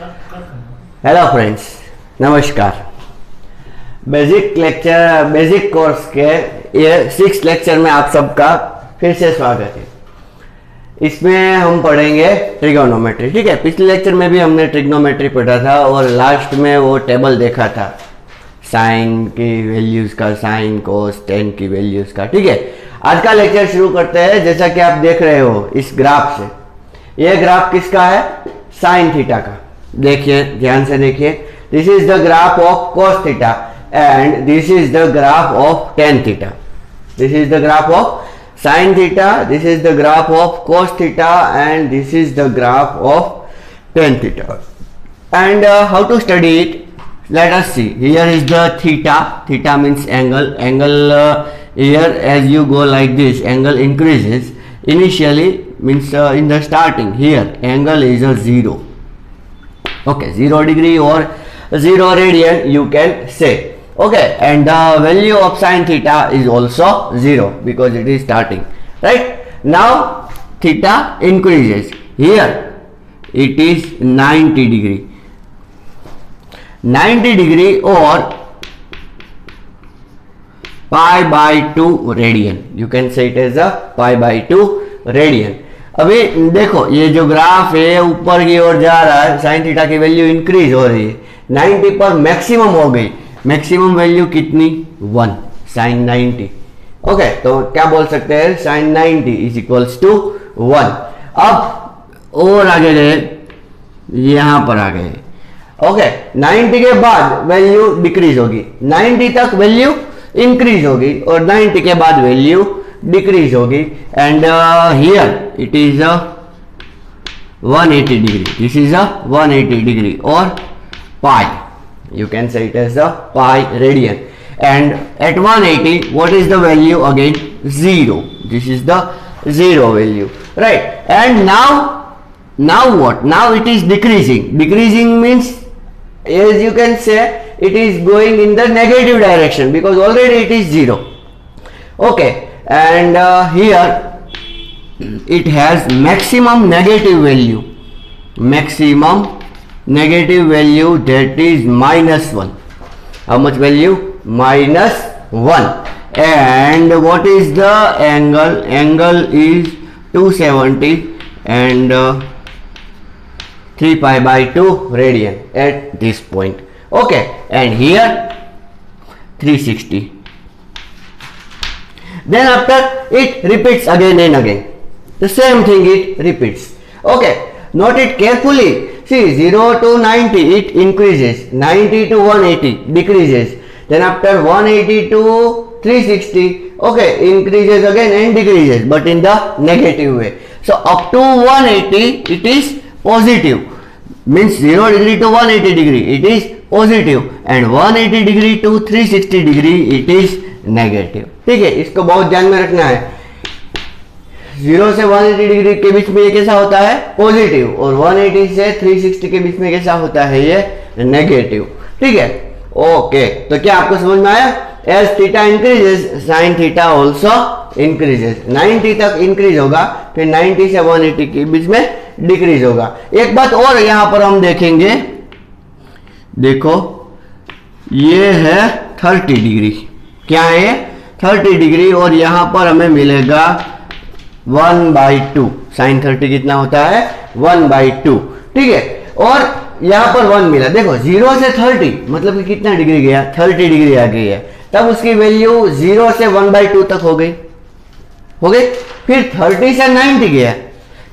Hello friends, नमस्कार। Basic course के ये 6th लेक्चर में आप सबका फिर से स्वागत है। इसमें हम पढ़ेंगे ट्रिगोनोमेट्री। ठीक है, पिछले लेक्चर में भी हमने ट्रिग्नोमेट्री पढ़ा था और लास्ट में वो टेबल देखा था साइन की वैल्यूज का, साइन कोस टेन की वैल्यूज का। ठीक है, आज का लेक्चर शुरू करते हैं। जैसा कि आप देख रहे हो इस ग्राफ से, ये ग्राफ किसका है? साइन थीटा का। देखिए, ध्यान से देखिए, this is the graph of cos theta and this is the graph of tan theta. This is the graph of sin theta, this is the graph of cos theta and this is the graph of tan theta. And how to study it? Let us see. Here is the theta. Theta means angle. Here as you go like this, angle increases. Initially means in the starting, here angle is a 0. Okay, 0 degree or 0 radian you can say. Okay, and the value of sin theta is also 0 because it is starting, right? Now theta increases. Here it is 90 degree. 90 degree or pi by 2 radian. You can say it as a pi by 2 radian. अभी देखो, ये जो graph है ऊपर की ओर जा रहा है, sin थीटा की वैल्यू इंक्रीज हो रही है। 90 पर मैक्सिमम हो गई। मैक्सिमम वैल्यू कितनी? 1 साइन 90। ओके, तो क्या बोल सकते हैं? Sine 90 is equals to 1। अब और आगे गए, यहां पर आ गए। ओके, 90 के बाद वैल्यू डिक्रीज होगी, 90 तक वैल्यू इंक्रीज होगी और 90 के बाद वैल्यू डिक्रीज होगी। And here it is 180 degree. This is 180 degree और पाई. You can say it as the pi radian. And at 180, what is the value again? 0. This is the 0 value, right? And now what? Now it is decreasing. Decreasing means, as you can say, it is going in the negative direction because already it is 0. Okay, and here it has maximum negative value. Maximum negative value, that is -1. How much value? -1. And what is the angle? Angle is 270 and 3 pi by 2 radian at this point. Okay, and here 360. Then after it repeats again and again. The same thing it repeats. Okay, note it carefully. See, 0 to 90 it increases, 90 to 180 decreases, then after 180 to 360, okay, increases again and decreases, but in the negative way. So up to 180 it is positive, means 0 degree to 180 degree it is positive, and 180 degree to 360 degree it is negative. ठीक है, इसको बहुत ध्यान में रखना है। 0 से 180 degree के बीच में ये कैसा होता है? पॉजिटिव, और 180 से 360 के बीच में कैसा होता है? ये नेगेटिव। ठीक है, ओके, तो क्या आपको समझ में आया? As theta increases, sine theta also increases. 90 तक इंक्रीज होगा, फिर 90 से 180 के बीच में डिक्रीज होगा। एक बात और यहां पर हम देखेंगे, देखो ये है 30 डिग्री। क्या है? 30 डिग्री, और यहां पर हमें मिलेगा 1/2। साइन 30 कितना होता है? 1/2। ठीक है, और यहां पर 1 मिला। देखो, 0 से 30 मतलब कि कितना डिग्री गया? 30 डिग्री आ गई है। तब उसकी वैल्यू 0 से 1/2 तक हो गई। फिर 30 से 90 गया,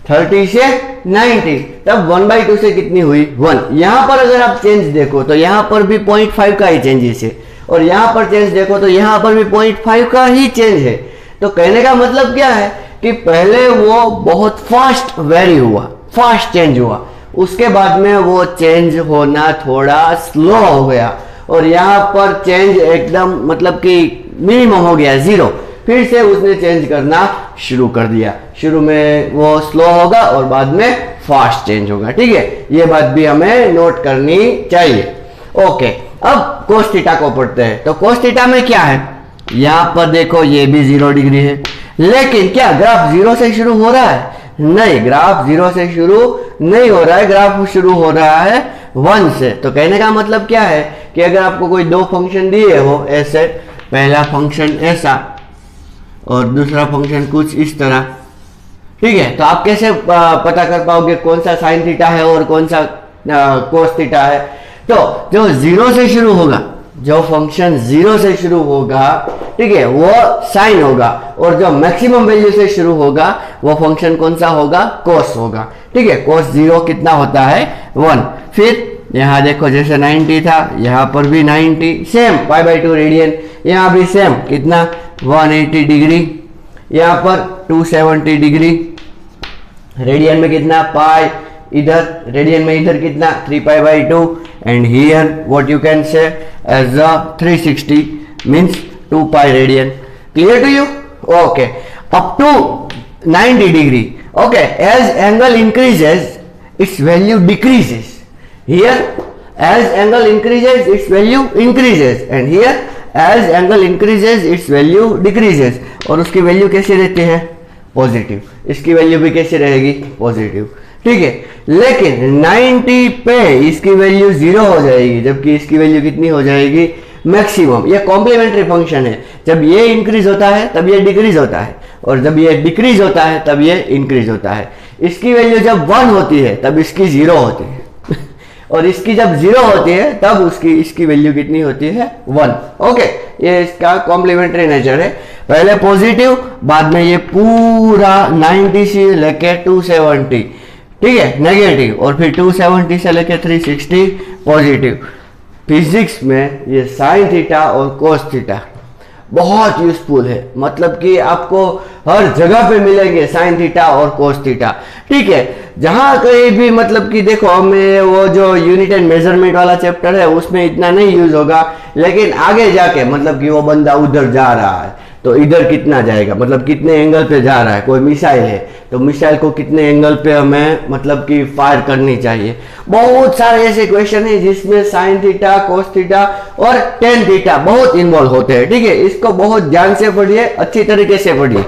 30 से 90, तब 1/2 से कितनी हुई? 1। यहां पर अगर आप चेंज देखो तो यहां पर भी 0.5 का ही चेंजेस है, और यहां पर चेंज देखो तो यहां पर भी 0.5 का ही चेंज है। तो कहने का मतलब क्या है कि पहले वो बहुत फास्ट वेरी हुआ, फास्ट चेंज हुआ, उसके बाद में वो चेंज होना थोड़ा स्लो हो गया, और यहाँ पर चेंज एकदम मतलब कि मिनिमम हो गया, 0। फिर से उसने चेंज करना शुरू कर दिया। शुरू में वो स्लो होगा और बाद में फास्ट चेंज होगा। ठीक है, ये बात भी हमें नोट करनी चाहिए। ओके, अब कोस थीटा को पढ़ते हैं। तो कोस थीटा में क्या है? यहाँ पर देखो, ये भी 0 डिग्री है, लेकिन क्या ग्राफ 0 से शुरू हो रहा है? नहीं, ग्राफ 0 से शुरू नहीं हो रहा है, ग्राफ शुरू हो रहा है 1 से। तो कहने का मतलब क्या है कि अगर आपको कोई दो फंक्शन दिए हो ऐसे, पहला फंक्शन ऐसा और दूसरा फंक्शन कुछ इस तरह, ठीक है, तो आप कैसे पता कर पाओगे कौन सा साइन थीटा है और कौन सा कोस थीटा है? तो जो 0 से शुरू होगा, जो फंक्शन 0 से शुरू होगा, ठीक है, वो साइन होगा, और जो मैक्सिमम वैल्यू से शुरू होगा वो फंक्शन कौन सा होगा? कोस होगा, ठीक है। कोस 0 कितना होता है? 1। फिर यहाँ देखो जैसे 90 था, यहाँ पर भी 90, सेम π/2 रेडियन, यहाँ भी सेम कितना 180 डिग्री, यहाँ पर 270 डिग्री, रेडियन में कितना पाई, इधर रेडियन में इधर कितना 3π/2, and here what you can say as a 360 means 2π radian. Clear to you? Okay, up to 90 degree. Okay, as angle increases its value decreases, here as angle increases its value increases, and here as angle increases its value decreases। और उसकी value कैसे रहती है? Positive. इसकी value भी कैसे रहेगी? Positive, ठीक है। लेकिन 90 पे इसकी वैल्यू 0 हो जाएगी, जबकि इसकी वैल्यू कितनी हो जाएगी? मैक्सिमम। ये कॉम्प्लीमेंट्री फंक्शन है, जब ये इंक्रीज होता है तब ये डिक्रीज होता है, और जब ये डिक्रीज होता है तब ये इंक्रीज होता है। इसकी वैल्यू जब 1 होती है तब इसकी 0 होती है, और इसकी जब 0 होती है तब इसकी वैल्यू कितनी होती है? 1। ओके, ये इसका कॉम्प्लीमेंट्री नेचर है। पहले पॉजिटिव, बाद में ये पूरा 90 से लेके 270, ठीक है, नेगेटिव, और फिर 270 से लेके 360 पॉजिटिव। फिजिक्स में ये साइन थीटा और कोस थीटा बहुत यूजफुल है, मतलब कि आपको हर जगह पे मिलेंगे साइन थीटा और कोस थीटा, ठीक है। जहां कहीं भी मतलब कि देखो, हमें वो जो यूनिट एंड मेजरमेंट वाला चैप्टर है उसमें इतना नहीं यूज होगा, लेकिन आगे जाके मतलब कि वो बंदा उधर जा रहा है तो इधर कितना जाएगा, मतलब कितने एंगल पे जा रहा है। कोई मिसाइल है तो मिसाइल को कितने एंगल पे हमें मतलब कि फायर करनी चाहिए। बहुत सारे ऐसे क्वेश्चन है जिसमें साइन थीटा, कोस थीटा और टेन थीटा बहुत इन्वॉल्व होते हैं, ठीक है। इसको बहुत ध्यान से पढ़िए, अच्छी तरीके से पढ़िए।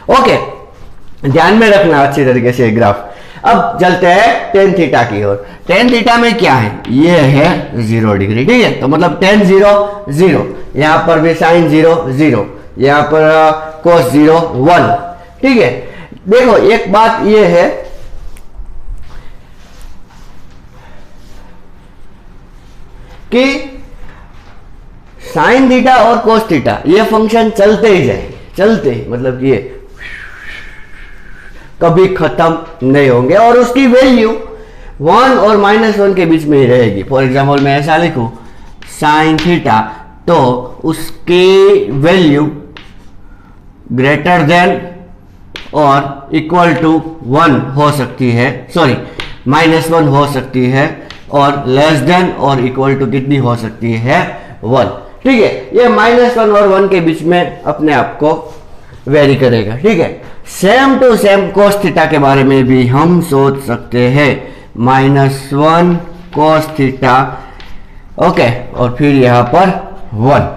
ओके, ध्यान में रखना अच्छी तरीके से ग्राफ। अब चलते हैं टेन थीटा की ओर। टेन थीटा में क्या है? ये है 0 डिग्री, ठीक है। तो मतलब टेन 0 0, यहाँ पर भी साइन 0 0, यहाँ पर कोस 0 1, ठीक है। देखो एक बात ये है कि साइन थीटा और कोस थीटा ये फंक्शन चलते ही जाएंगे, चलते ही, मतलब ये कभी खत्म नहीं होंगे, और उसकी वैल्यू 1 और -1 के बीच में ही रहेगी। फॉर एग्जाम्पल मैं ऐसा लिखूं साइन थीटा, तो उसकी वैल्यू ग्रेटर देन और इक्वल टू 1 हो सकती है, सॉरी -1 हो सकती है, और लेस देन और इक्वल टू कितनी हो सकती है? 1, ठीक है। ये -1 और 1 के बीच में अपने आप को वेरी करेगा, ठीक है। Same to same cos theta के बारे में भी हम सोच सकते हैं, -1 कोस थीटा, ओके, और फिर यहाँ पर 1,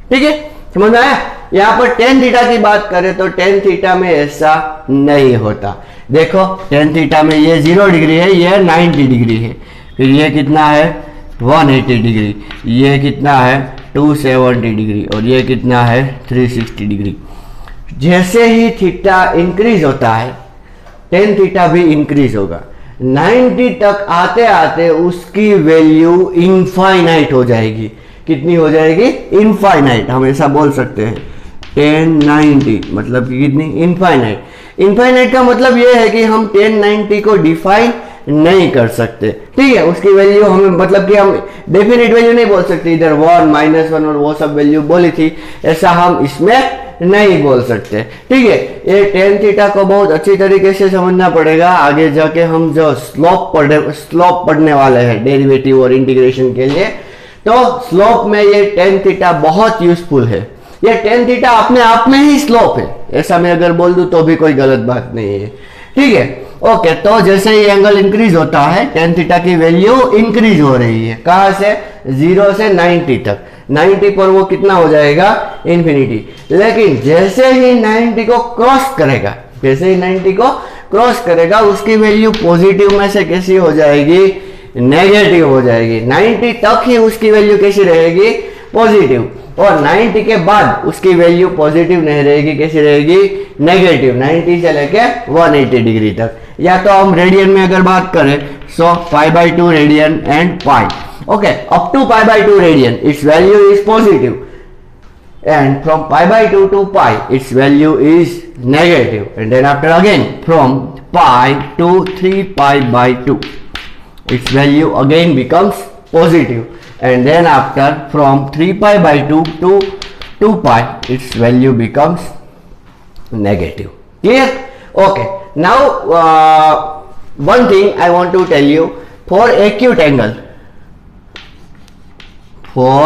ठीक है, समझ में आया। यहाँ पर टेन थीटा की बात करें तो टेन थीटा में ऐसा नहीं होता। देखो टेन थीटा में ये 0 डिग्री है, ये 90 डिग्री है, फिर ये कितना है 180 डिग्री, ये कितना है 270 डिग्री, और ये कितना है 360 डिग्री। जैसे ही थीटा इंक्रीज होता है टेन थीटा भी इंक्रीज होगा। 90 तक आते आते उसकी वैल्यू इनफाइनाइट हो जाएगी। कितनी हो जाएगी? इनफाइनाइट। हम ऐसा बोल सकते हैं 1090 मतलब कि कितनी? इनफाइनाइट। इनफाइनाइट का मतलब यह है कि हम 1090 को डिफाइन नहीं कर सकते, ठीक है। उसकी वैल्यू हमें मतलब कि हम डेफिनेट वैल्यू नहीं बोल सकते, इधर 1 -1 और वो सब वैल्यू बोली थी, ऐसा हम इसमें नहीं बोल सकते, ठीक है। ये टेन थीटा को बहुत अच्छी तरीके से समझना पड़ेगा। आगे जाके हम जो स्लोप पढ़ने वाले हैं डेरिवेटिव और इंटीग्रेशन के लिए, तो स्लोप में ये टेन थीटा बहुत यूजफुल है। ये टेन थीटा अपने आप में ही स्लोप है, ऐसा मैं अगर बोल दूं तो भी कोई गलत बात नहीं है, ठीक है। ओके, तो जैसे ही एंगल इंक्रीज होता है टेन थीटा की वैल्यू इंक्रीज हो रही है। कहां से? 0 से 90 तक। 90 पर वो कितना हो जाएगा? इन्फिनिटी। लेकिन जैसे ही 90 को क्रॉस करेगा, जैसे ही 90 को क्रॉस करेगा उसकी वैल्यू पॉजिटिव में से कैसी हो जाएगी, नेगेटिव हो जाएगी। 90 तक ही उसकी वैल्यू कैसी रहेगी, पॉजिटिव, और 90 के बाद उसकी वैल्यू पॉजिटिव नहीं रहेगी, कैसी रहेगी, नेगेटिव। 90 से लेके 180 डिग्री तक। या तो हम रेडियन में अगर बात करें, so π/2 radian and pi, okay, up to π/2 radian its value is positive, and from π/2 to pi its value is negative, and then after again from pi to 3π/2 its value again becomes positive, and then after from 3π/2 to 2π its value becomes negative. Clear? Okay, now one thing I want to tell you, for acute angle, for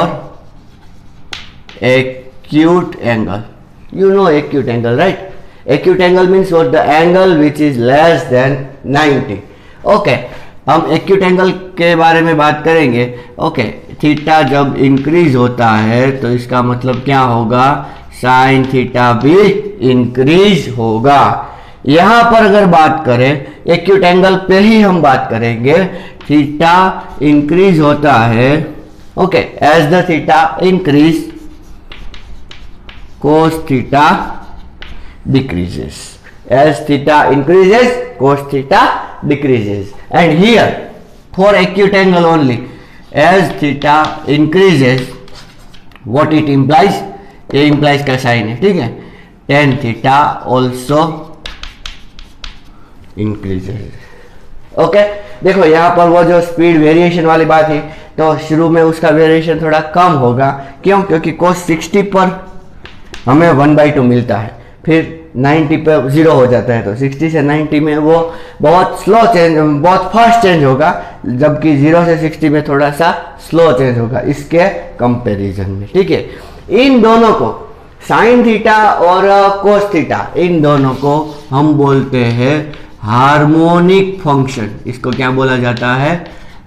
acute angle, you know acute angle, right? Acute angle means what? The angle which is less than 90. Okay, हम acute angle के बारे में बात करेंगे। Okay, theta जब increase होता है तो इसका मतलब क्या होगा, साइन थीटा भी इंक्रीज होगा। यहाँ पर अगर बात करें एक्यूट एंगल पे ही हम बात करेंगे, थीटा इंक्रीज होता है, okay, as the theta increase cos theta decreases, as theta increases cos theta decreases, and here for acute angle only, as theta increases, what it implies, ये implies का sign है, ठीक है, tan theta also increases। Okay, देखो यहाँ पर वो जो स्पीड वेरिएशन वाली बात है, तो शुरू में उसका वेरिएशन थोड़ा कम होगा, क्यों, क्योंकि cos 60 पर हमें 1/2 मिलता है, फिर 90 पे 0 हो जाता है, तो 60 से 90 में वो बहुत स्लो चेंज, बहुत फास्ट चेंज होगा, जबकि 0 से 60 में थोड़ा सा स्लो चेंज होगा इसके कंपैरिजन में, ठीक है। इन दोनों को, साइन थीटा और कोस थीटा, इन दोनों को हम बोलते हैं हार्मोनिक फंक्शन। इसको क्या बोला जाता है,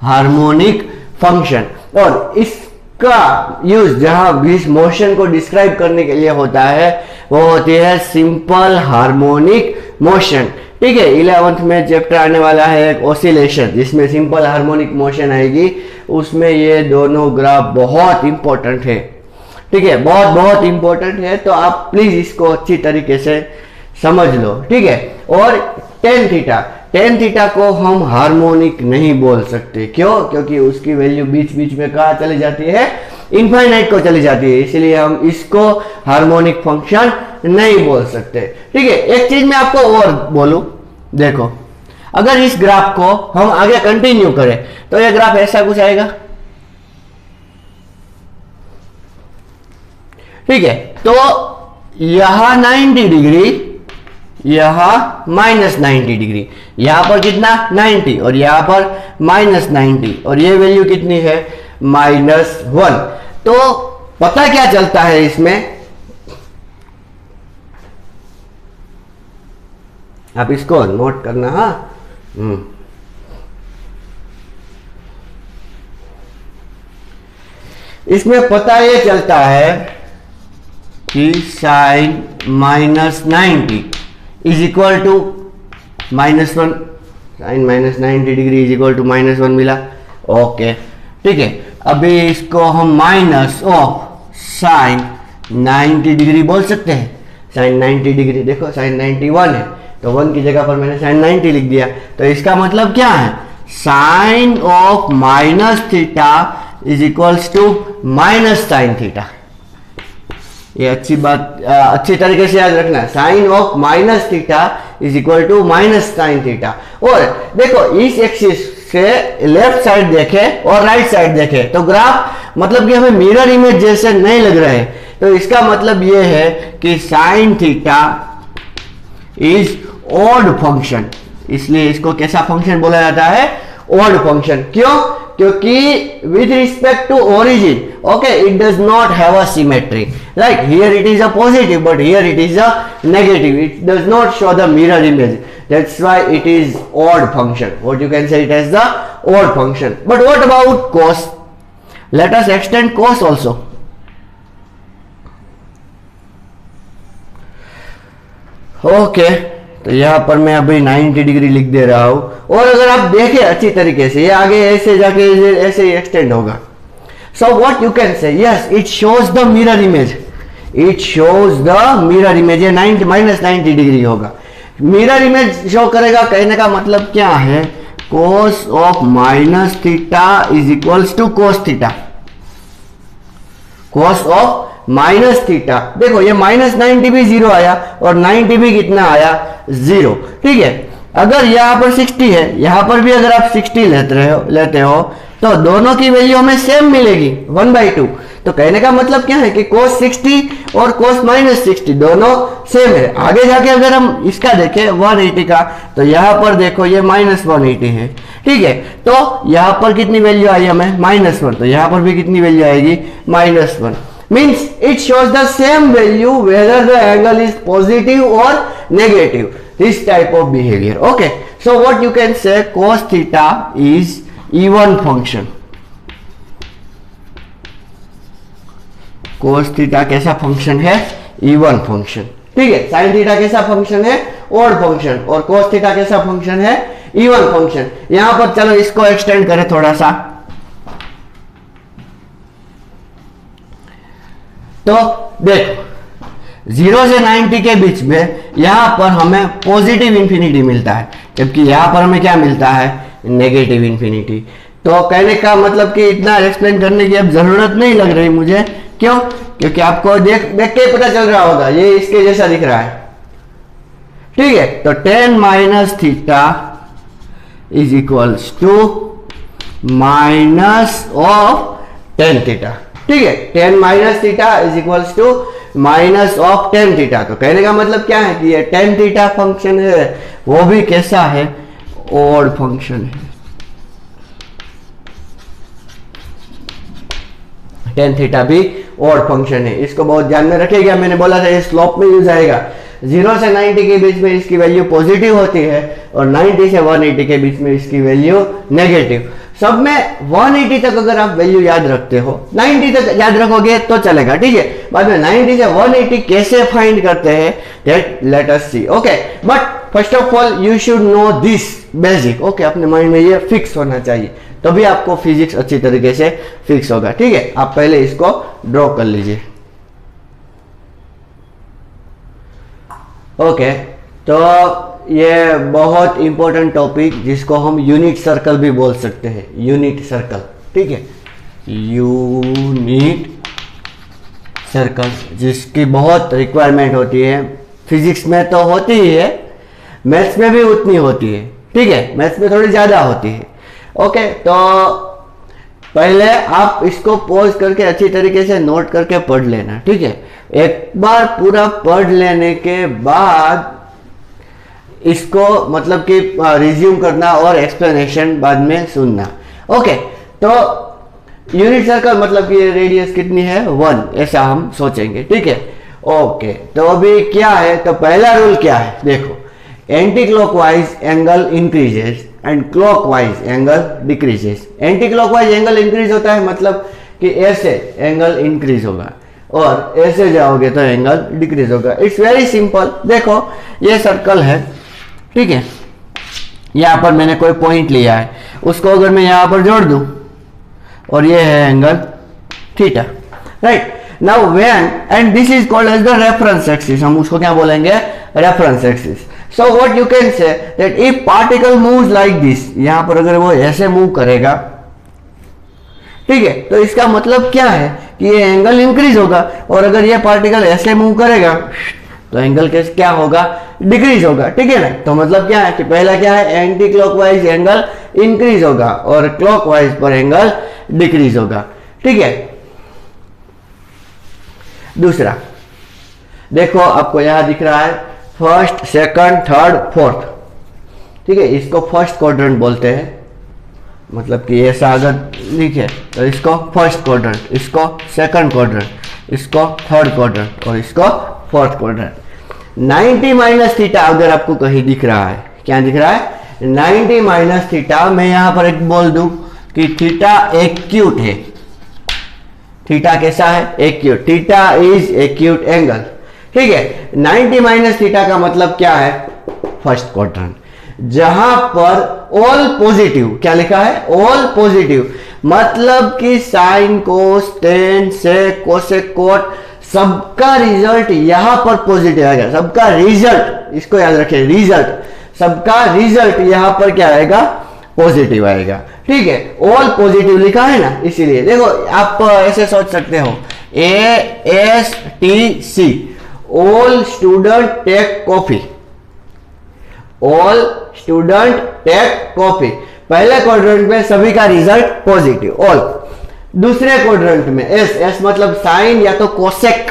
हार्मोनिक फंक्शन। और इस का यूज जहां भी इस मोशन को डिस्क्राइब करने के लिए होता है वो होती है सिंपल हार्मोनिक मोशन, ठीक है। 11th में चैप्टर आने वाला है एक ऑसिलेशन, जिसमें सिंपल हार्मोनिक मोशन आएगी, उसमें ये दोनों ग्राफ बहुत इंपॉर्टेंट है, ठीक है, बहुत बहुत इंपॉर्टेंट है, तो आप प्लीज इसको अच्छी तरीके से समझ लो, ठीक है। और टेन थीटा को हम हार्मोनिक नहीं बोल सकते, क्यों, क्योंकि उसकी वैल्यू बीच बीच में कहाँ चली जाती है, इनफाइनाइट को चली जाती है, इसलिए हम इसको हार्मोनिक फंक्शन नहीं बोल सकते, ठीक है। एक चीज मैं आपको और बोलूं, देखो, अगर इस ग्राफ को हम आगे कंटिन्यू करें तो यह ग्राफ ऐसा कुछ आएगा, ठीक है। तो यहां 90 डिग्री, यहां -90 डिग्री, यहां पर कितना 90 और यहां पर -90, और ये वैल्यू कितनी है, -1। तो पता क्या चलता है इसमें, आप इसको नोट करना, हाँ, इसमें पता ये चलता है कि sine -90 is equal to -1, sine -90 degree is equal to -1 मिला, ओके, ठीक है। अभी इसको हम माइनस ऑफ साइन 90 डिग्री बोल सकते हैं। साइन 90 डिग्री, देखो साइन 91 है, तो 1 की जगह पर मैंने साइन 90 लिख दिया, तो इसका मतलब क्या है, sine of minus theta is equals to minus sine theta. ये अच्छी बात, अच्छी तरीके से याद रखना, sine of minus theta is equal to minus sine theta. और देखो इस एक्सिस से लेफ्ट साइड देखे और राइट साइड देखे तो ग्राफ मतलब कि हमें मिरर इमेज जैसे नहीं लग रहा है, तो इसका मतलब ये है कि sine theta is odd function, इसलिए इसको कैसा फंक्शन बोला जाता है, ऑड फंक्शन। क्यों, क्योंकि with respect to origin, okay, it does not have a symmetry, like here it is a positive but here it is a negative, it does not show the mirror image, that's why it is odd function, what you can say it as the odd function. But what about cos? Let us extend cos also. Okay, तो यहाँ पर मैं अभी 90 degree लिख दे रहा हूँ, और अगर आप देखें अच्छी तरीके से ये आगे ऐसे जाके ऐसे ही एक्सटेंड होगा। So what you can say, yes it shows the mirror image, it shows the mirror image. ये 90 माइनस 90 डिग्री होगा, मिरर इमेज शो करेगा। कहने का मतलब क्या है, cos of minus theta is equals to cos theta, cos of minus theta. देखो ये माइनस 90 भी जीरो आया और 90 भी कितना आया, जीरो। ठीक है, अगर यहाँ पर 60 है, यहाँ पर भी अगर आप 60 लेते हो तो दोनों की वैल्यू हमें सेम मिलेगी 1/2। तो कहने का मतलब क्या है कि cos 60 और cos माइनस 60 दोनों सेम है। आगे जाके अगर हम इसका देखें 180 का, तो यहाँ पर देखो ये माइनस 180 है। ठीक है, तो यहाँ पर कितनी वैल्यू आई हमें, -1, तो यहाँ पर भी कितनी वैल्यू आएगी, -1। Means it shows the same value whether the angle is positive और negative, this type of behaviour. Okay, so what you can say, cos theta is even function. cos theta कैसा function है, even function. ठीक है, sin theta कैसा function है, odd function, और cos theta कैसा function है, इवन फंक्शन। यहां पर चलो इसको एक्सटेंड करें थोड़ा सा, तो देखो 0 से 90 के बीच में यहां पर हमें पॉजिटिव इंफिनिटी मिलता है, जबकि यहां पर हमें क्या मिलता है, नेगेटिव इंफिनिटी। तो कहने का मतलब कि इतना एक्सप्लेन करने की अब जरूरत नहीं लग रही मुझे, क्यों, क्योंकि आपको देख के पता चल रहा होगा ये इसके जैसा दिख रहा है। ठीक है, तो tan minus theta is equals to minus of tan theta. ठीक है, tan minus theta is equals to minus of tan theta. तो कहने का मतलब क्या है कि ये tan थीटा फंक्शन है वो भी कैसा है, ऑड फंक्शन है। tan थीटा भी ऑड फंक्शन है, इसको बहुत ध्यान में रखिएगा। मैंने बोला था ये स्लोप में यूज आएगा। 0 से 90 के बीच में इसकी वैल्यू पॉजिटिव होती है और 90 से 180 के बीच में इसकी वैल्यू नेगेटिव। सब में 180 तक अगर आप वैल्यू याद रखते हो, 90 तक याद रखोगे तो चलेगा। ठीक है, बाद में 90 से 180 कैसे फाइंड करते हैं, that let us see. Okay, but first of all you should know this basic. Okay, अपने माइंड में ये फिक्स होना चाहिए, तभी आपको फिजिक्स अच्छी तरीके से फिक्स होगा। ठीक है, आप पहले इसको ड्रॉ कर लीजिए। ओके, तो ये बहुत इंपॉर्टेंट टॉपिक जिसको हम यूनिट सर्कल भी बोल सकते हैं, यूनिट सर्कल। ठीक है, यूनिट सर्कल जिसकी बहुत रिक्वायरमेंट होती है, फिजिक्स में तो होती ही है, मैथ्स में भी उतनी होती है। ठीक है, मैथ्स में थोड़ी ज़्यादा होती है। ओके, तो पहले आप इसको पॉज करके अच्छी तरीके से नोट करके पढ़ लेना। ठीक है, एक बार पूरा पढ़ लेने के बाद इसको मतलब कि रिज्यूम करना और एक्सप्लेनेशन बाद में सुनना। ओके, तो यूनिट सर्कल मतलब कि रेडियस कितनी है, 1, ऐसा हम सोचेंगे। ठीक है, ओके, तो अभी क्या है, तो पहला रूल क्या है, देखो, anti clockwise angle increases and clockwise angle decreases. Anti clockwise angle increase होता है मतलब कि ऐसे एंगल इंक्रीज होगा और ऐसे जाओगे तो एंगल डिक्रीज होगा। It's very simple. देखो ये सर्कल है, ठीक है, यहाँ पर मैंने कोई पॉइंट लिया है, उसको अगर मैं यहाँ पर जोड़ दूं और ये है angle theta, right. Now when and this is called as the reference axis, हम उसको क्या बोलेंगे, reference axis. So what you can say that if particle moves like this, यहाँ पर अगर वो ऐसे मूव करेगा, ठीक है, तो इसका मतलब क्या है कि ये एंगल इंक्रीज होगा, और अगर ये पार्टिकल ऐसे मूव करेगा तो एंगल कैसे क्या होगा, डिक्रीज होगा। ठीक है ना, तो मतलब क्या है कि पहला क्या है, एंटी क्लॉकवाइज एंगल इंक्रीज होगा और क्लॉकवाइज पर एंगल डिक्रीज होगा। ठीक है, दूसरा देखो आपको यहां दिख रहा है फर्स्ट, सेकंड, थर्ड, फोर्थ। ठीक है, इसको फर्स्ट क्वाड्रेंट बोलते हैं, मतलब कि ऐसा अगर लिखे तो इसको फर्स्ट क्वाड्रेंट, इसको सेकंड क्वाड्रेंट, इसको थर्ड क्वाड्रेंट और इसको फोर्थ क्वाड्रेंट। 90 माइनस थीटा अगर आपको कहीं दिख रहा है, क्या दिख रहा है, 90 माइनस थीटा, मैं यहां पर एक बोल दूं कि थीटा एक्यूट है। थीटा कैसा है, acute, theta is acute angle. ठीक है, 90 माइनस थीटा का मतलब क्या है, फर्स्ट क्वाड्रेंट। जहां पर ऑल पॉजिटिव, क्या लिखा है, ऑल पॉजिटिव, मतलब कि sine cos tan sec cosec cot सबका रिजल्ट यहां पर पॉजिटिव आएगा। सबका रिजल्ट, इसको याद रखें, रिजल्ट, सबका रिजल्ट यहां पर क्या आएगा, पॉजिटिव आएगा। ठीक है, ऑल पॉजिटिव लिखा है ना, इसीलिए देखो आप ऐसे सोच सकते हो, ASTC, all student take coffee, all student take coffee. पहले क्वाड्रेंट में सभी का रिजल्ट पॉजिटिव, ऑल। दूसरे क्वाड्रेंट में एस मतलब साइन या तो कोसेक,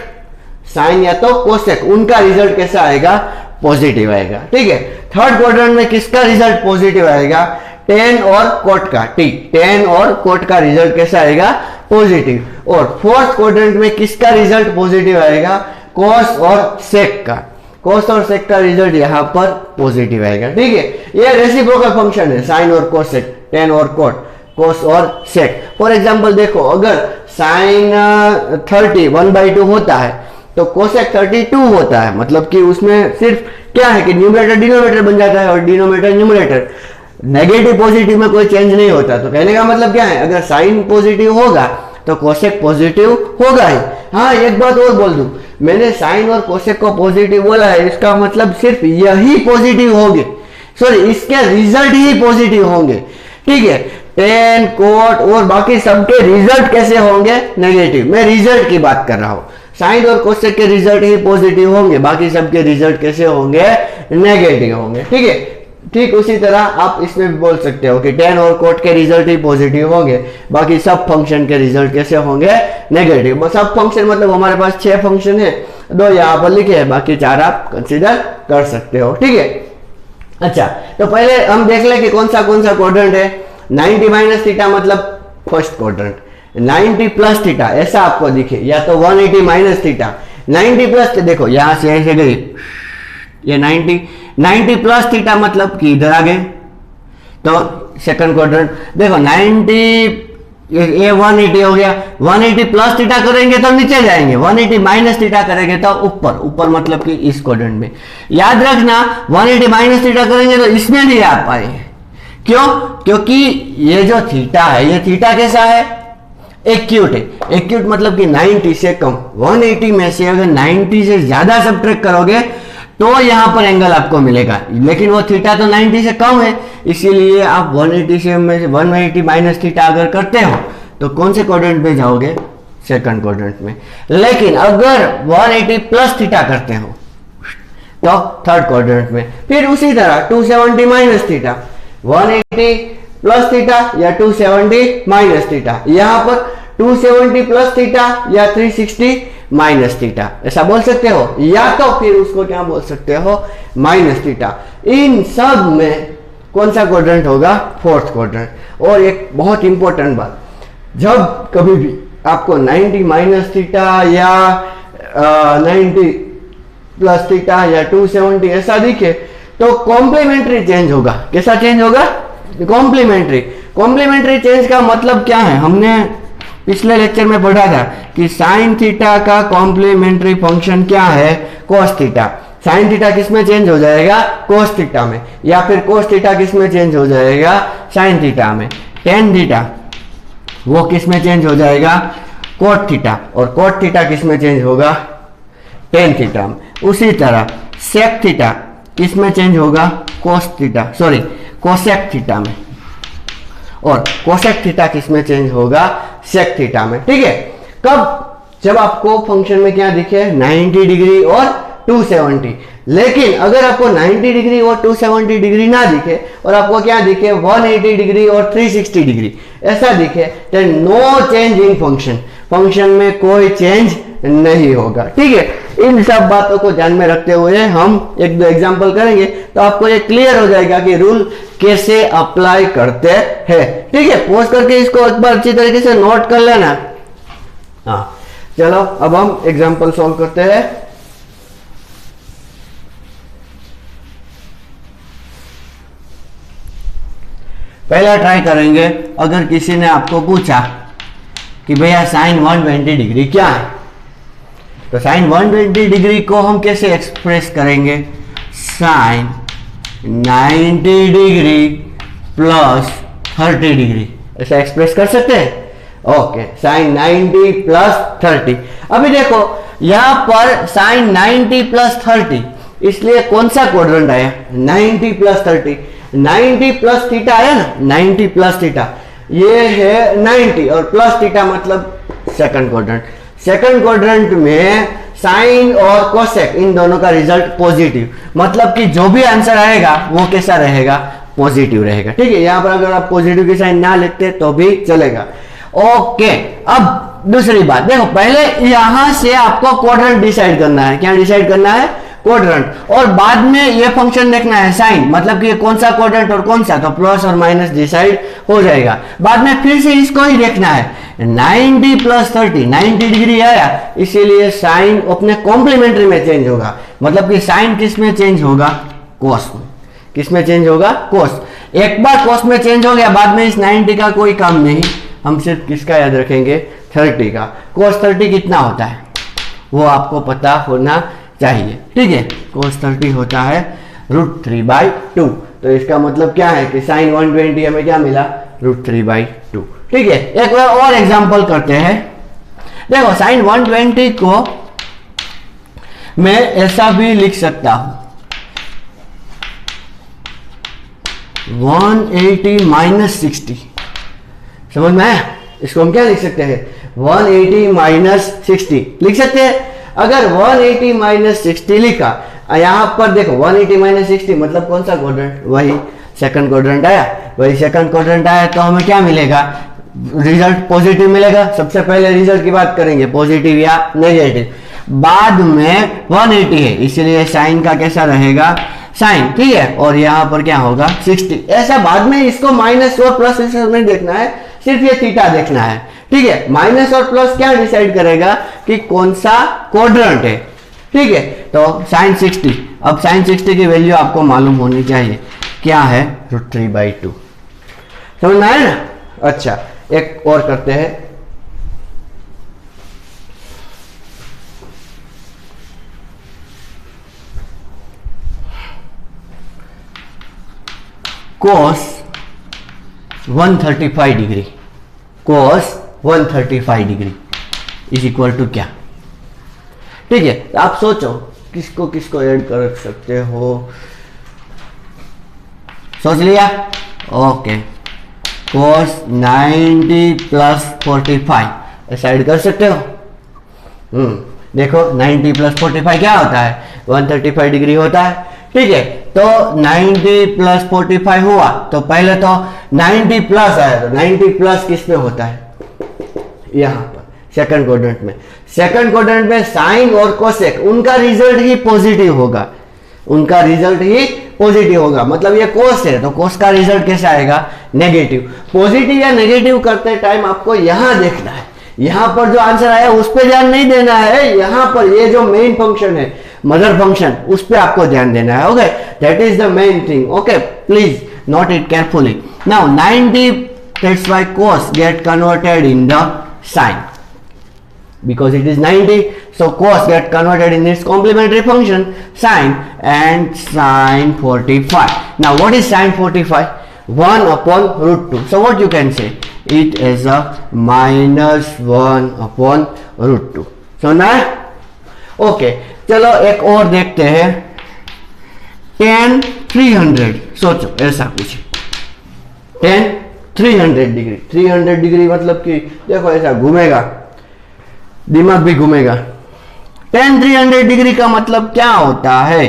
साइन या तो कोसेक, उनका रिजल्ट कैसा आएगा, पॉजिटिव आएगा। ठीक है, थर्ड क्वाड्रेंट में किसका रिजल्ट पॉजिटिव आएगा, टेन और कोट का, टी, टेन और कोट का रिजल्ट कैसा आएगा, पॉजिटिव। और फोर्थ क्वाड्रेंट में किसका रिजल्ट पॉजिटिव आएगा, कोस और सेक का, कोस और सेक का रिजल्ट यहां पर पॉजिटिव आएगा। ठीक है, ये रेसिप्रोकल फंक्शन है, साइन और कोसेक, टेन और कोट, कोस और सेक। फॉर एग्जांपल देखो, अगर साइन 30 1/2 होता है तो कोसेक 32 होता है, मतलब कि उसमें सिर्फ क्या है कि न्यूमरेटर डिनोमिनेटर बन जाता है और डिनोमिनेटर न्यूमरेटर। नेगेटिव पॉजिटिव में कोई चेंज नहीं होता। तो कहने का मतलब क्या है, अगर साइन पॉजिटिव होगा तो कोसेक पॉजिटिव होगा ही। हाँ, एक बात और बोल दूं, मैंने साइन और कोसेक को पॉजिटिव बोला है, इसका मतलब सिर्फ यही पॉजिटिव होंगे, सॉरी इसके रिजल्ट ही पॉजिटिव होंगे। ठीक है, टेन कोट और बाकी सबके रिजल्ट कैसे होंगे, नेगेटिव। मैं रिजल्ट की बात कर रहा हूं, साइन और कोसेक के रिजल्ट ही पॉजिटिव होंगे, बाकी सबके रिजल्ट कैसे होंगे, नेगेटिव होंगे। ठीक है, ठीक उसी तरह आप इसमें भी बोल सकते हो कि टेन और कोट के रिजल्ट ही पॉजिटिव होंगे, बाकी सब फंक्शन के रिजल्ट कैसे होंगे, नेगेटिव। सब फंक्शन मतलब हमारे पास 6 फंक्शन है, 2 यहाँ पर लिखे हैं, बाकी 4 आप कंसीडर कर सकते हो। ठीक है, अच्छा तो पहले हम देख ले कि कौन सा क्वाड्रेंट है। 90 माइनस थीटा मतलब फर्स्ट क्वाड्रेंट, 90 प्लस थीटा ऐसा आपको दिखे, या तो 180 माइनस थीटा। 90 प्लस, देखो यहां से ऐसे गई ये 90 प्लस थीटा मतलब कि इधर आ गए, तो सेकंड क्वाड्रेंट। देखो 90 ये 180 हो गया, 180 प्लस थीटा करेंगे तो नीचे जाएंगे, 180 माइनस थीटा करेंगे तो ऊपर मतलब कि इस क्वाड्रेंट में। याद रखना 180 माइनस थीटा करेंगे तो इसमें नहीं आ पाएंगे। क्यों? क्योंकि ये जो थीटा है, ये थीटा कैसा है, एक्यूट है। एक्यूट मतलब कि 90 से कम। 180 में से अगर 90 से ज्यादा सब्ट्रैक्ट करोगे तो यहां पर एंगल आपको मिलेगा, लेकिन वो थीटा तो 90 से कम है, इसीलिए आप 180 से 180 माइनस थीटा अगर करते हो तो कौन से क्वाड्रेंट में जाओगे, सेकंड क्वाड्रेंट में। लेकिन अगर 180 प्लस थीटा करते हो तो थर्ड क्वाड्रेंट में। फिर उसी तरह 270 माइनस थीटा, 180 प्लस थीटा या 270 माइनस थीटा। यहां पर 270 प्लस थीटा या 360 माइनस थीटा ऐसा बोल सकते हो, या तो फिर उसको क्या बोल सकते हो, माइनस थीटा। इन सब में कौन सा क्वाड्रेंट होगा, फोर्थ क्वाड्रेंट। और एक बहुत इंपॉर्टेंट बात, जब कभी भी आपको 90 माइनस थीटा या 90 प्लस थीटा या 270 ऐसा दिखे तो कॉम्प्लीमेंट्री चेंज होगा। कैसा चेंज होगा, कॉम्प्लीमेंट्री। कॉम्प्लीमेंट्री चेंज का मतलब क्या है, हमने पिछले लेक्चर में पढ़ा था कि साइन थीटा का कॉम्प्लीमेंट्री फंक्शन क्या है, कोस थीटा। साइन थीटा किस में चेंज हो जाएगा, कोस थीटा में, या फिर कोस थीटा किस में चेंज हो जाएगा, साइन थीटा में। टेन थीटा वो किस में चेंज हो जाएगा, कोट थीटा, और कोट थीटा किस में चेंज होगा, टेन थीटा में। उसी तरह सेक थीटा किस में चेंज होगा, cos theta, sorry cosec theta में, और कोसेक थीटा किस में चेंज होगा, सेक थीटा में। ठीक है, कब, जब आपको फंक्शन में क्या दिखे, 90 डिग्री और 270। लेकिन अगर आपको 90 डिग्री और 270 डिग्री ना दिखे और आपको क्या दिखे, 180 डिग्री और 360 डिग्री ऐसा दिखे, तो no change in function, function में कोई चेंज नहीं होगा। ठीक है, इन सब बातों को ध्यान में रखते हुए हम एक दो एग्जांपल करेंगे तो आपको ये क्लियर हो जाएगा कि रूल कैसे अप्लाई करते हैं। ठीक है, पॉज करके इसको एक बार अच्छी तरीके से नोट कर लेना। हाँ चलो, अब हम एग्जांपल सॉल्व करते हैं। पहला ट्राई करेंगे, अगर किसी ने आपको पूछा कि भैया साइन 120 डिग्री क्या है, तो साइन 120 डिग्री को हम कैसे एक्सप्रेस करेंगे, साइन 90 डिग्री प्लस 30 डिग्री, ऐसा एक्सप्रेस कर सकते हैं। Okay, sine 90 plus 30। अभी देखो यहां पर साइन 90 प्लस 30, इसलिए कौन सा क्वाड्रेंट आया? 90 प्लस 30। 90 प्लस थीटा आया ना, 90 प्लस थीटा, ये है 90 और प्लस थीटा मतलब सेकंड क्वाड्रेंट। सेकंड क्वाड्रेंट में साइन और कोसेक इन दोनों का रिजल्ट पॉजिटिव, मतलब कि जो भी आंसर आएगा वो कैसा रहेगा? पॉजिटिव रहेगा। ठीक है, यहां पर अगर आप पॉजिटिव की साइन ना लिखते तो भी चलेगा। ओके, अब दूसरी बात देखो, पहले यहां से आपको क्वाड्रेंट डिसाइड करना है। क्या डिसाइड करना है? क्वाड्रेंट। और बाद में ये फंक्शन देखना है साइन, मतलब कि कौन सा क्वाड्रेंट और कौन सा, तो प्लस और माइनस डिसाइड हो जाएगा। बाद में फिर से इसको ही देखना है। 90 प्लस 30, 90 डिग्री आया, इसीलिए साइन अपने कॉम्प्लीमेंट्री में चेंज होगा, मतलब कि साइन किस में चेंज होगा? कोस में। किस में चेंज होगा? कोस। एक बार कोस में चेंज हो गया, बाद में इस 90 का कोई काम नहीं, हम सिर्फ किसका याद रखेंगे? 30 का। कोस 30 कितना होता है वो आपको पता होना चाहिए। ठीक है, कोस 30 होता है √3/2। तो इसका मतलब क्या है कि साइन 120 हमें क्या मिला? √3/2। ठीक है, एक बार और एग्जांपल करते हैं। देखो साइन 120 को मैं ऐसा भी लिख सकता हूं, 180 माइनस 60। समझ में आया? इसको हम क्या लिख सकते हैं? 180 माइनस 60 लिख सकते हैं। अगर 180 माइनस 60 लिखा, यहां पर देखो 180 माइनस 60 मतलब कौन सा क्वाड्रेंट? वही सेकंड क्वाड्रेंट आया। वही सेकंड क्वाड्रेंट आया तो हमें क्या मिलेगा? रिजल्ट पॉजिटिव मिलेगा। सबसे पहले रिजल्ट की बात करेंगे, पॉजिटिव या नेगेटिव। बाद में 180 है, इसीलिए साइन का कैसा रहेगा? साइन। ठीक है, और यहां पर क्या होगा? 60। ऐसा बाद में इसको माइनस और प्लस नहीं देखना है, सिर्फ ये थीटा देखना है। ठीक है, माइनस और प्लस क्या डिसाइड करेगा कि कौन सा क्वाड्रेंट है। ठीक है, तो साइन 60। अब साइन 60 की वैल्यू आपको मालूम होनी चाहिए, क्या है? √3/2। समझ में आया ना? अच्छा, एक और करते हैं। cos 135 degree, cos 135 degree is equal to क्या? ठीक है, आप सोचो किसको किसको ऐड कर सकते हो। सोच लिया? ओके, cos 90 प्लस 45 ऐसा ऐड कर सकते हो। देखो 90 प्लस 45 क्या होता है? 135 डिग्री होता है। ठीक है, तो 90 प्लस 45 हुआ, तो पहले तो 90 प्लस आया, तो 90 प्लस किस में होता है? यहां पर सेकंड क्वाड्रेंट में। सेकंड क्वाड्रेंट में साइन और कोसेक उनका रिजल्ट ही पॉजिटिव होगा, उनका रिजल्ट ही पॉजिटिव होगा। मतलब ये कोस है तो कोस का रिजल्ट कैसा आएगा? नेगेटिव। पॉजिटिव या नेगेटिव करते टाइम आपको यहां देखना है, यहां पर जो आंसर आया उस पर ध्यान नहीं देना है, यहां पर ये जो मेन फंक्शन है, मदर फंक्शन, उस पर आपको ध्यान देना है। Okay, that is the main thing. Okay, please note it carefully. Now 90, that's why cos get converted in the sine, because it is 90, so cos get converted in its complementary function sine, and sine 45. Now what is sine 45? 1 upon √2. So what you can say? It is a minus 1 upon √2. So now, okay, चलो एक और देखते हैं। tan 300, सोचो ऐसा कुछ, tan 300 degree. 300 degree मतलब कि देखो ऐसा घूमेगा, दिमाग भी घूमेगा। tan 300 डिग्री का मतलब क्या होता है?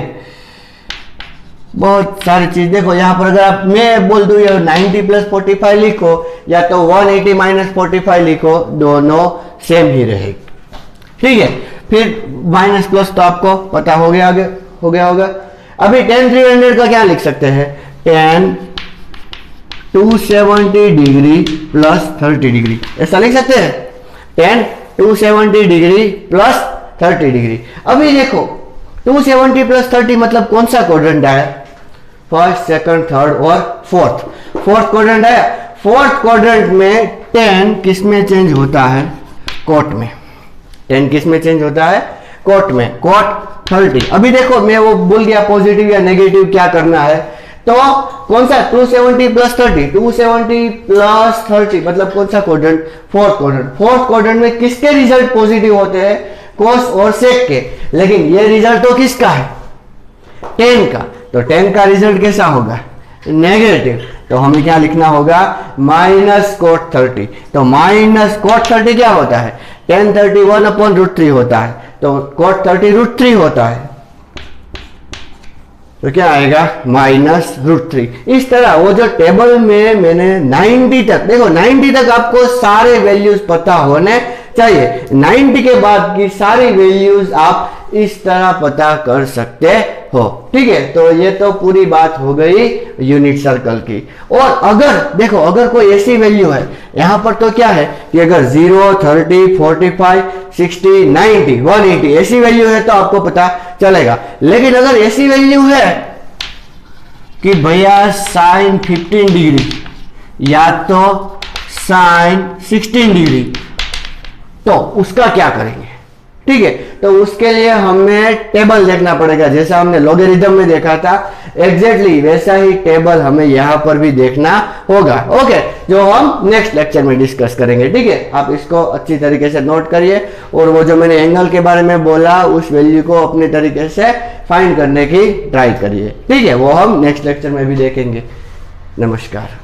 बहुत सारी चीज देखो यहां पर, अगर आप मैं बोल दूं ये 90 प्लस 45 लिखो या तो 180 माइनस 45 लिखो, दोनों सेम ही रहेगी। ठीक है, फिर माइनस प्लस तो आपको पता हो गया, आगे हो गया होगा। अभी tan 300 का क्या लिख सकते हैं? tan 270 डिग्री प्लस 30 डिग्री, ऐसा लिख सकते हैं। tan 270 degree plus 30 degree. अभी देखो 270 प्लस 30 मतलब कौन सा क्वाड्रेंट आया? फर्स्ट, सेकंड, थर्ड और फोर्थ क्वाड्रेंट आया। फोर्थ क्वाड्रेंट में tan किस में चेंज होता है? कोट में। tan किस में चेंज होता है? कोट में, कोट 30। अभी देखो मैं वो भूल गया, पॉजिटिव या नेगेटिव क्या करना है। तो कौन सा 270 प्लस 30, 270 प्लस 30 मतलब कौन सा quadrant, fourth quadrant. Fourth quadrant में किसके रिजल्ट पॉजिटिव होते हैं, कोस और सेक के, लेकिन ये रिजल्ट तो किसका है, tan का। तो tan का रिजल्ट कैसा होगा, नेगेटिव। तो हमें क्या लिखना होगा, माइनस कोट 30। तो माइनस कोट 30 क्या होता है, tan 30 1/√3 होता है, तो कोट 30 √3 होता है, तो क्या आएगा -√3। इस तरह वो जो टेबल में मैंने 90 तक, देखो 90 तक आपको सारे वैल्यूज पता होने चाहिए, 90 के बाद की सारी वैल्यूज आप इस तरह पता कर सकते हो, ठीक है। तो ये तो पूरी बात हो गई यूनिट सर्कल की। और अगर देखो, अगर कोई ऐसी वैल्यू है, यहां पर तो क्या है कि अगर 0, 30, 45, 60, 90, 180 ऐसी वैल्यू है तो आपको पता चलेगा। लेकिन अगर ऐसी वैल्यू है कि भैया साइन 15 डिग्री या तो साइन 16 डिग्री, तो उसका क्या करेंगे, ठीक है। तो उसके लिए हमें टेबल देखना पड़ेगा, जैसा हमने लॉगरिथम में देखा था एग्जैक्टली वैसा ही टेबल हमें यहां पर भी देखना होगा, ओके, जो हम नेक्स्ट लेक्चर में डिस्कस करेंगे, ठीक है। आप इसको अच्छी तरीके से नोट करिए और वो जो मैंने एंगल के बारे में बोला उस वैल्यू को अपने तरीके से फाइंड करने की ट्राई करिए, ठीक है। वो हम नेक्स्ट लेक्चर में भी देखेंगे। नमस्कार।